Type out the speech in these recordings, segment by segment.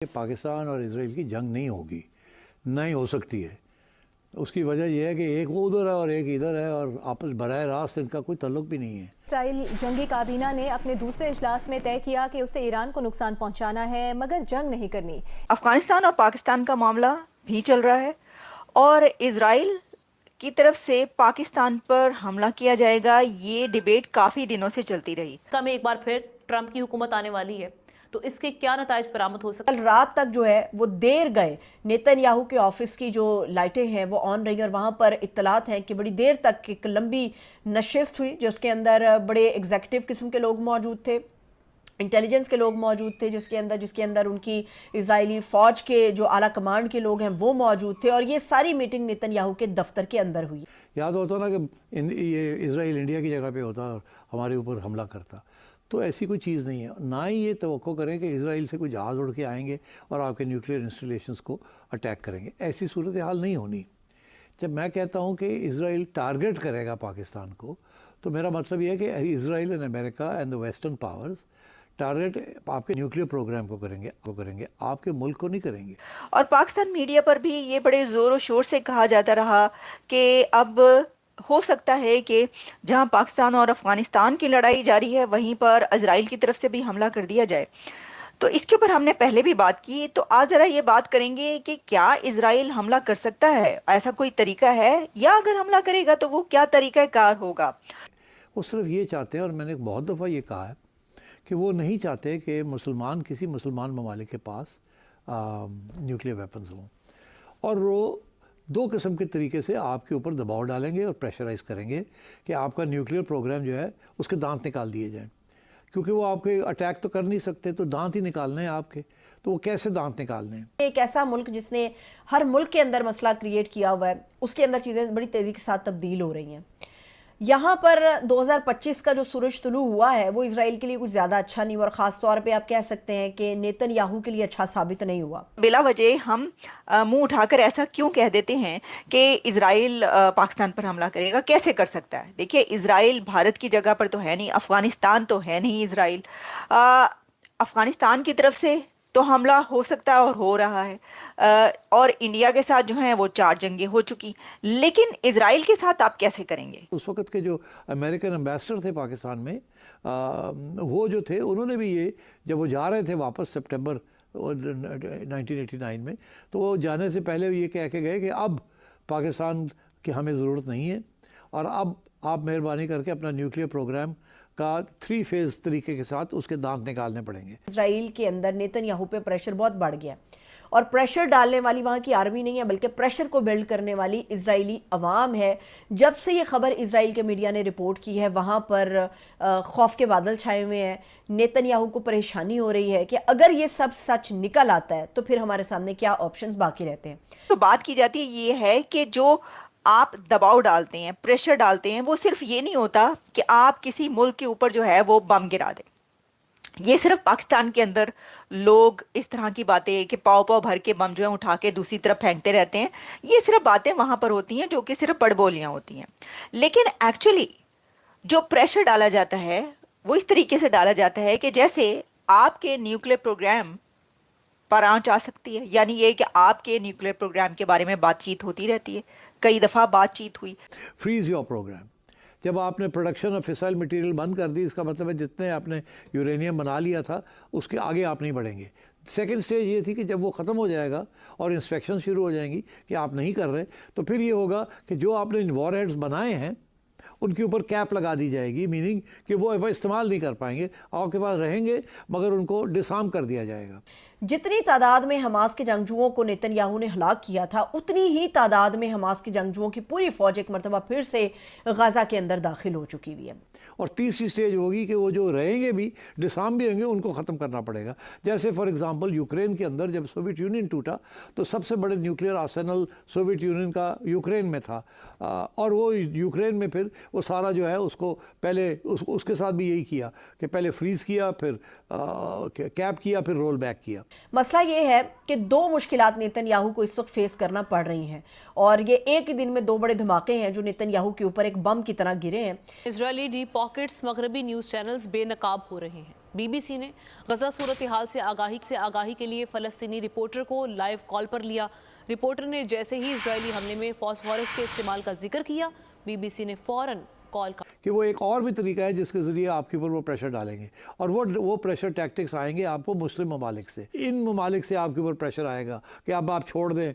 पाकिस्तान और इसराइल की जंग नहीं होगी, नहीं हो सकती है। उसकी वजह यह है कि एक वो उधर है और एक इधर है और आपस बराह रास्त इनका कोई ताल्लुक भी नहीं है। इसराइल जंगी काबीना ने अपने दूसरे इजलास में तय किया कि उसे ईरान को नुकसान पहुंचाना है मगर जंग नहीं करनी। अफगानिस्तान और पाकिस्तान का मामला भी चल रहा है और इसराइल की तरफ से पाकिस्तान पर हमला किया जाएगा, ये डिबेट काफी दिनों से चलती रही। में एक बार फिर ट्रंप की हुकूमत आने वाली है, तो इसके क्या नताइज बरामद हो सकते हैं? कल रात तक जो है वो देर गए, नेतन्याहू के ऑफिस की जो लाइटें हैं वो ऑन रही और वहां पर इत्तलात हैं कि बड़ी देर तक एक लंबी नशिस्त हुई जिसके अंदर बड़े एग्जीक्यूटिव किस्म के लोग मौजूद थे, इंटेलिजेंस के लोग मौजूद थे, जिसके अंदर उनकी इजरायली फ़ौज के जो आला कमांड के लोग हैं वो मौजूद थे और ये सारी मीटिंग नेतन्याहू के दफ्तर के अंदर हुई। याद होता ना कि ये इसराइल इंडिया की जगह पे होता और हमारे ऊपर हमला करता, तो ऐसी कोई चीज़ नहीं है। ना ही ये तवक्को करें कि इसराइल से कोई जहाज़ उड़ के आएंगे और आपके न्यूक्लियर इंस्टॉलेशंस को अटैक करेंगे, ऐसी सूरत हाल नहीं होनी। जब मैं कहता हूँ कि इसराइल टारगेट करेगा पाकिस्तान को, तो मेरा मतलब ये है कि Israel and America and the western powers target आपके न्यूक्लियर प्रोग्राम को करेंगे, आपके मुल्क को नहीं करेंगे। और पाकिस्तान मीडिया पर भी ये बड़े ज़ोर शोर से कहा जाता रहा कि अब हो सकता है कि जहां पाकिस्तान और अफगानिस्तान की लड़ाई जारी है वहीं पर इजराइल की तरफ से भी हमला कर दिया जाए। तो इसके ऊपर हमने पहले भी बात की, तो आज ज़रा ये बात करेंगे कि क्या इजराइल हमला कर सकता है, ऐसा कोई तरीका है, या अगर हमला करेगा तो वो क्या तरीका कार होगा। वो सिर्फ ये चाहते हैं, और मैंने बहुत दफ़ा ये कहा है कि वो नहीं चाहते कि किसी मुसलमान ममालिक के पास न्यूक्लियर वेपन्स हों, और वो दो किस्म के तरीके से आपके ऊपर दबाव डालेंगे और प्रेशराइज़ करेंगे कि आपका न्यूक्लियर प्रोग्राम जो है उसके दांत निकाल दिए जाएं, क्योंकि वो आपके अटैक तो कर नहीं सकते, तो दांत ही निकालने हैं आपके, तो वो कैसे दांत निकालने हैं। एक ऐसा मुल्क जिसने हर मुल्क के अंदर मसला क्रिएट किया हुआ है, उसके अंदर चीज़ें बड़ी तेज़ी के साथ तब्दील हो रही हैं। यहाँ पर 2025 का जो सूरज तुलू हुआ है वो इसराइल के लिए कुछ ज़्यादा अच्छा नहीं हुआ और ख़ास तौर पे आप कह सकते हैं कि नेतन्याहू के लिए अच्छा साबित नहीं हुआ। बिला वजह हम मुंह उठाकर ऐसा क्यों कह देते हैं कि इसराइल पाकिस्तान पर हमला करेगा, कैसे कर सकता है? देखिए, इसराइल भारत की जगह पर तो है नहीं, अफगानिस्तान तो है नहीं इसराइल। अफगानिस्तान की तरफ से तो हमला हो सकता है और हो रहा है, और इंडिया के साथ जो है वो 4 जंगें हो चुकी, लेकिन इजराइल के साथ आप कैसे करेंगे? उस वक़्त के जो अमेरिकन एम्बेसडर थे पाकिस्तान में, वो जो थे उन्होंने भी ये, जब वो जा रहे थे वापस सितंबर 1989 में, तो वो जाने से पहले ये कह के गए कि अब पाकिस्तान की हमें ज़रूरत नहीं है और अब आप मेहरबानी करके अपना न्यूक्लियर प्रोग्राम का 3 फेज़ तरीके के साथ उसके दांत निकालने पड़ेंगे। इसराइल के अंदर नेतन्याहू पे प्रेशर बहुत बढ़ गया और प्रेशर डालने वाली वहाँ की आर्मी नहीं है, बल्कि प्रेशर को बिल्ड करने वाली इजरायली अवाम है। जब से ये खबर इजराइल के मीडिया ने रिपोर्ट की है वहाँ पर खौफ के बादल छाए हुए हैं। नेतन्याहू को परेशानी हो रही है कि अगर ये सब सच निकल आता है तो फिर हमारे सामने क्या ऑप्शंस बाकी रहते हैं। तो बात की जाती है ये है कि जो आप दबाव डालते हैं, प्रेशर डालते हैं, वो सिर्फ ये नहीं होता कि आप किसी मुल्क के ऊपर जो है वो बम गिरा दें। ये सिर्फ पाकिस्तान के अंदर लोग इस तरह की बातें कि पाव पाव भर के बम जो है उठा के दूसरी तरफ फेंकते रहते हैं, ये सिर्फ बातें वहां पर होती हैं जो कि सिर्फ बड़बोलियां होती हैं। लेकिन एक्चुअली जो प्रेशर डाला जाता है वो इस तरीके से डाला जाता है कि जैसे आपके न्यूक्लियर प्रोग्राम पर आंच आ सकती है, यानी ये कि आपके न्यूक्लियर प्रोग्राम के बारे में बातचीत होती रहती है, कई दफ़ा बातचीत हुई। फ्रीज योर प्रोग्राम, जब आपने प्रोडक्शन ऑफ फिसाइल मटेरियल बंद कर दी, इसका मतलब है जितने आपने यूरेनियम बना लिया था उसके आगे आप नहीं बढ़ेंगे। सेकेंड स्टेज ये थी कि जब वो ख़त्म हो जाएगा और इंस्पेक्शन शुरू हो जाएंगी कि आप नहीं कर रहे, तो फिर ये होगा कि जो आपने वॉरहेड्स बनाए हैं उनके ऊपर कैप लगा दी जाएगी, मीनिंग कि वो इस्तेमाल नहीं कर पाएंगे, आपके पास रहेंगे मगर उनको डिसआर्म कर दिया जाएगा। जितनी तादाद में हमास के जंगजुओं को नेतन्याहू ने हलाक किया था, उतनी ही तादाद में हमास के जंगजुओं की पूरी फौज एक मरतबा फिर से गाजा के अंदर दाखिल हो चुकी हुई है। और तीसरी स्टेज होगी कि वो जो रहेंगे भी, डिसआर्म भी होंगे, उनको ख़त्म करना पड़ेगा। जैसे फॉर एग्जांपल यूक्रेन के अंदर जब सोवियत यूनियन टूटा तो सबसे बड़े न्यूक्लियर आर्सेनल सोवियत यूनियन का यूक्रेन में था, और वो यूक्रेन में फिर वो सारा जो है उसको पहले उसके साथ भी यही किया कि पहले फ्रीज़ किया, फिर कैप किया, फिर रोल बैक किया। मसला ये है कि 2 मुश्किलात नेतन्याहू को इस वक्त फेस करना पड़ रही हैं और ये एक ही दिन में 2 बड़े धमाके हैं जो नेतन्याहू के ऊपर एक बम की तरह गिरे हैं। इजरायली डीप पॉकेट्स मगरबी न्यूज़ चैनल्स बेनकाब हो रहे हैं। बीबीसी ने गजा सूरत हाल से आगाही के लिए फ़लस्तीनी रिपोर्टर को लाइव कॉल पर लिया। रिपोर्टर ने जैसे ही इजरायली हमले में फॉस्फोरस के इस्तेमाल का जिक्र किया, बीबीसी ने फौरन कॉल का कि वो एक और भी तरीका है जिसके ज़रिए आपके ऊपर वो प्रेशर डालेंगे, और वो प्रेशर टैक्टिक्स आएंगे आपको मुस्लिम ममालिक से। इन ममालिक से आपके ऊपर प्रेशर आएगा कि अब आप छोड़ दें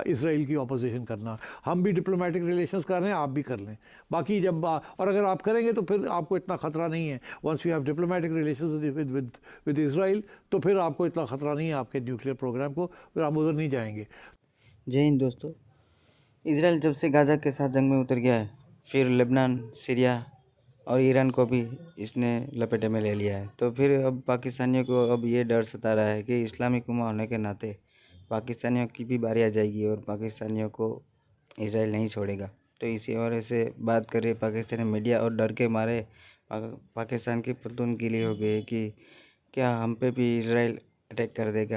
इसराइल की अपोजिशन करना, हम भी डिप्लोमेटिक रिलेशंस कर रहे हैं, आप भी कर लें। बाकी जब और अगर आप करेंगे तो फिर आपको इतना ख़तरा नहीं है। Once you have diplomatic relations with Israel तो फिर आपको इतना ख़तरा नहीं है आपके न्यूक्लियर प्रोग्राम को, फिर हम उधर नहीं जाएंगे। जय हिंद दोस्तों। इसराइल जब से गाज़ा के साथ जंग में उतर गया है, फिर लेबनान, सीरिया और ईरान को भी इसने लपेटे में ले लिया है, तो फिर अब पाकिस्तानियों को अब ये डर सता रहा है कि इस्लामिक उम्मा होने के नाते पाकिस्तानियों की भी बारी आ जाएगी और पाकिस्तानियों को इसराइल नहीं छोड़ेगा। तो इसी वजह से बात कर रही पाकिस्तानी मीडिया और डर के मारे पाकिस्तान की पतून गीली हो गई कि क्या हम पे भी इसराइल अटैक कर देगा।